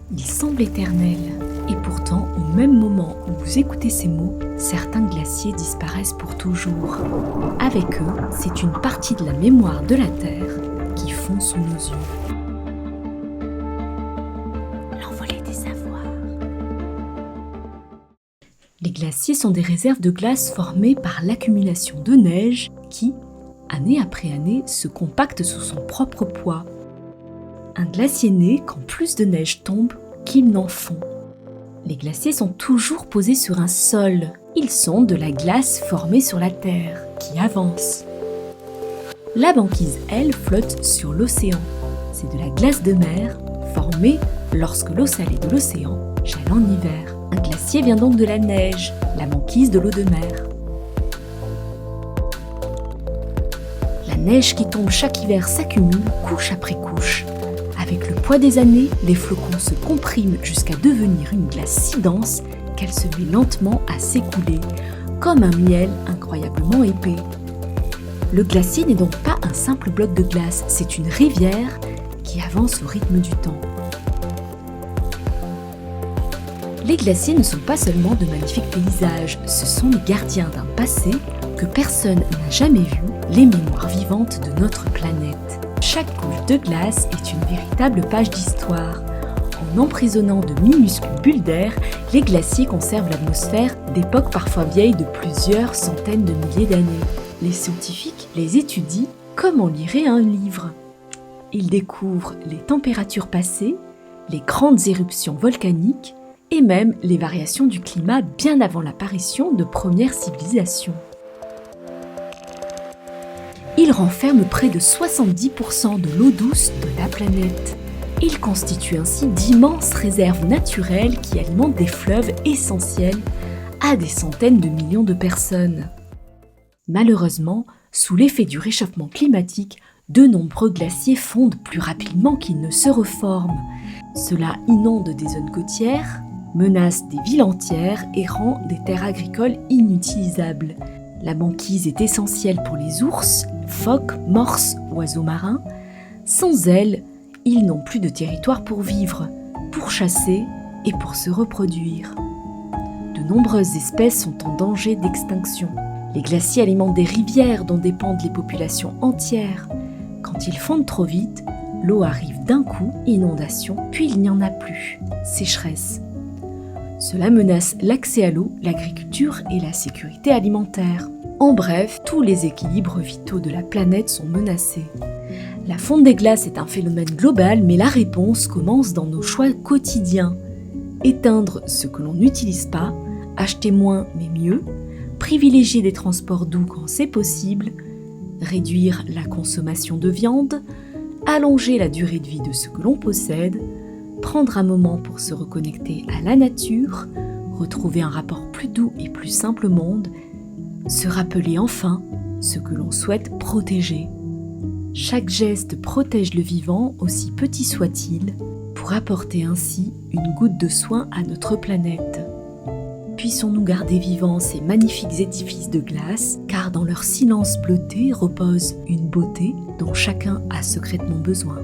Il semble éternel. Et pourtant, au même moment où vous écoutez ces mots, certains glaciers disparaissent pour toujours. Avec eux, c'est une partie de la mémoire de la Terre qui fond sous nos yeux. L'envolée des savoirs. Les glaciers sont des réserves de glace formées par l'accumulation de neige qui, année après année, se compacte sous son propre poids. Un glacier naît quand plus de neige tombe qu'il n'en fond. Les glaciers sont toujours posés sur un sol. Ils sont de la glace formée sur la Terre, qui avance. La banquise, elle, flotte sur l'océan. C'est de la glace de mer, formée lorsque l'eau salée de l'océan gèle en hiver. Un glacier vient donc de la neige, la banquise de l'eau de mer. La neige qui tombe chaque hiver s'accumule couche après couche. Avec le poids des années, les flocons se compriment jusqu'à devenir une glace si dense qu'elle se met lentement à s'écouler, comme un miel incroyablement épais. Le glacier n'est donc pas un simple bloc de glace, c'est une rivière qui avance au rythme du temps. Les glaciers ne sont pas seulement de magnifiques paysages, ce sont les gardiens d'un passé que personne n'a jamais vu, les mémoires vivantes de notre planète. Chaque couche de glace est une véritable page d'histoire. En emprisonnant de minuscules bulles d'air, les glaciers conservent l'atmosphère d'époques parfois vieilles de plusieurs centaines de milliers d'années. Les scientifiques les étudient comme on lirait un livre. Ils découvrent les températures passées, les grandes éruptions volcaniques et même les variations du climat bien avant l'apparition de premières civilisations. Il renferme près de 70% de l'eau douce de la planète. Il constitue ainsi d'immenses réserves naturelles qui alimentent des fleuves essentiels à des centaines de millions de personnes. Malheureusement, sous l'effet du réchauffement climatique, de nombreux glaciers fondent plus rapidement qu'ils ne se reforment. Cela inonde des zones côtières, menace des villes entières et rend des terres agricoles inutilisables. La banquise est essentielle pour les ours, phoques, morses, oiseaux marins. Sans elle, ils n'ont plus de territoire pour vivre, pour chasser et pour se reproduire. De nombreuses espèces sont en danger d'extinction. Les glaciers alimentent des rivières dont dépendent les populations entières. Quand ils fondent trop vite, l'eau arrive d'un coup, inondation, puis il n'y en a plus, sécheresse. Cela menace l'accès à l'eau, l'agriculture et la sécurité alimentaire. En bref, tous les équilibres vitaux de la planète sont menacés. La fonte des glaces est un phénomène global, mais la réponse commence dans nos choix quotidiens. Éteindre ce que l'on n'utilise pas, acheter moins mais mieux, privilégier des transports doux quand c'est possible, réduire la consommation de viande, allonger la durée de vie de ce que l'on possède, prendre un moment pour se reconnecter à la nature, retrouver un rapport plus doux et plus simple au monde, se rappeler enfin ce que l'on souhaite protéger. Chaque geste protège le vivant, aussi petit soit-il, pour apporter ainsi une goutte de soin à notre planète. Puissons-nous garder vivants ces magnifiques édifices de glace, car dans leur silence bleuté repose une beauté dont chacun a secrètement besoin.